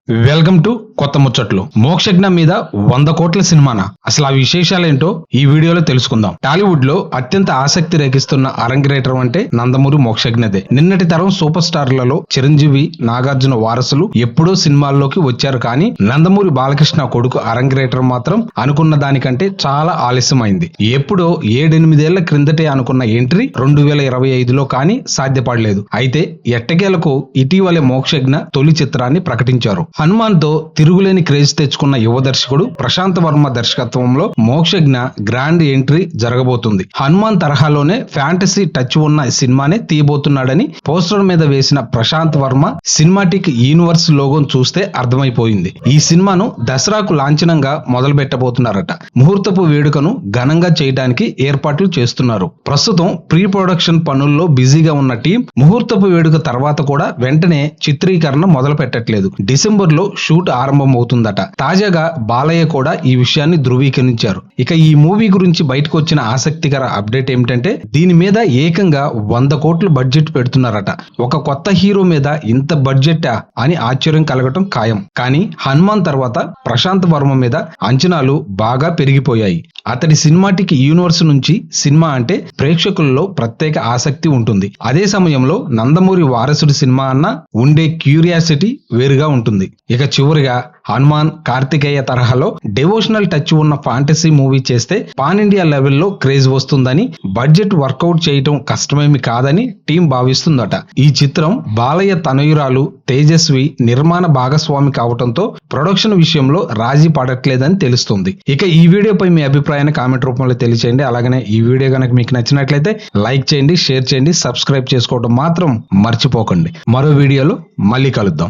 Welcome to కొత్త ముచ్చట్లు. మోక్షజ్ఞ మీద 100 కోట్ల సినిమానా? అసలు ఆ విశేషాలేంటో ఈ వీడియోలో తెలుసుకుందాం. టాలీవుడ్ లో అత్యంత ఆసక్తి రేగిస్తున్న అరంగేట్రం అంటే నందమూరి మోక్షజ్ఞదే. నిన్నటి తరం సూపర్ స్టార్లలో చిరంజీవి, నాగార్జున వారసులు ఎప్పుడో సినిమాల్లోకి వచ్చారు, కానీ నందమూరి బాలకృష్ణ కొడుకు అరంగేట్రం మాత్రం అనుకున్న దానికంటే చాలా ఆలస్యమైంది. ఎప్పుడో 7-8 ఏళ్ల క్రిందటే అనుకున్న ఎంట్రీ 2025లో కానీ సాధ్యపడలేదు. అయితే ఎట్టకేలకు ఇటీవలే మోక్షజ్ఞ తొలి చిత్రాన్ని ప్రకటించారు. హనుమాన్ తో తిరుగులేని క్రేజ్ తెచ్చుకున్న యువ దర్శకుడు ప్రశాంత్ వర్మ దర్శకత్వంలో మోక్షజ్ఞ గ్రాండ్ ఎంట్రీ జరగబోతుంది. హనుమాన్ తరహాలోనే ఫ్యాంటసీ టచ్ ఉన్న సినిమానే తీయబోతున్నాడని పోస్టర్ మీద వేసిన ప్రశాంత్ వర్మ సినిమాటిక్ యూనివర్స్ లోగోను చూస్తే అర్థమైపోయింది. ఈ సినిమాను దసరాకు లాంఛనంగా మొదలు పెట్టబోతున్నారట. ముహూర్తపు వేడుకను ఘనంగా చేయడానికి ఏర్పాట్లు చేస్తున్నారు. ప్రస్తుతం ప్రీ ప్రొడక్షన్ పనుల్లో బిజీగా ఉన్న టీం ముహూర్తపు వేడుక తర్వాత కూడా వెంటనే చిత్రీకరణ మొదలు పెట్టట్లేదు. డిసెంబర్ లో షూట్ ఆరంభమవుతుందట. తాజాగా బాలయ్య కూడా ఈ విషయాన్ని ధృవీకరించారు. ఇక ఈ మూవీ గురించి బయటకు వచ్చిన ఆసక్తికర అప్డేట్ ఏమిటంటే దీని మీద ఏకంగా 100 కోట్లు బడ్జెట్ పెడుతున్నారట. ఒక కొత్త హీరో మీద ఇంత బడ్జెటా అని ఆశ్చర్యం కలగటం ఖాయం. కానీ హనుమాన్ తర్వాత ప్రశాంత్ వర్మ మీద అంచనాలు బాగా పెరిగిపోయాయి. అతడి సినిమాటిక్ యూనివర్స్ నుంచి సినిమా అంటే ప్రేక్షకుల్లో ప్రత్యేక ఆసక్తి ఉంటుంది. అదే సమయంలో నందమూరి వారసుడి సినిమా అన్న ఉండే క్యూరియాసిటీ వేరుగా ఉంటుంది. ఇక చివరిగా హనుమాన్, కార్తికేయ తరహాలో డివోషనల్ టచ్ ఉన్న ఫాంటసీ మూవీ చేస్తే పాన్ ఇండియా లెవెల్లో క్రేజ్ వస్తుందని, బడ్జెట్ వర్కౌట్ చేయటం కష్టమేమి కాదని టీం భావిస్తుందట. ఈ చిత్రం బాలయ్య తనయురాలు తేజస్వి నిర్మాణ భాగస్వామి కావడంతో ప్రొడక్షన్ విషయంలో రాజీ పడట్లేదని తెలుస్తుంది. ఇక ఈ వీడియోపై మీ అభిప్రాయాన్ని కామెంట్ రూపంలో తెలియచేయండి. అలాగనే ఈ వీడియో కనుక మీకు నచ్చినట్లయితే లైక్ చేయండి, షేర్ చేయండి, సబ్స్క్రైబ్ చేసుకోవడం మాత్రం మర్చిపోకండి. మరో వీడియోలో మళ్ళీ కలుద్దాం.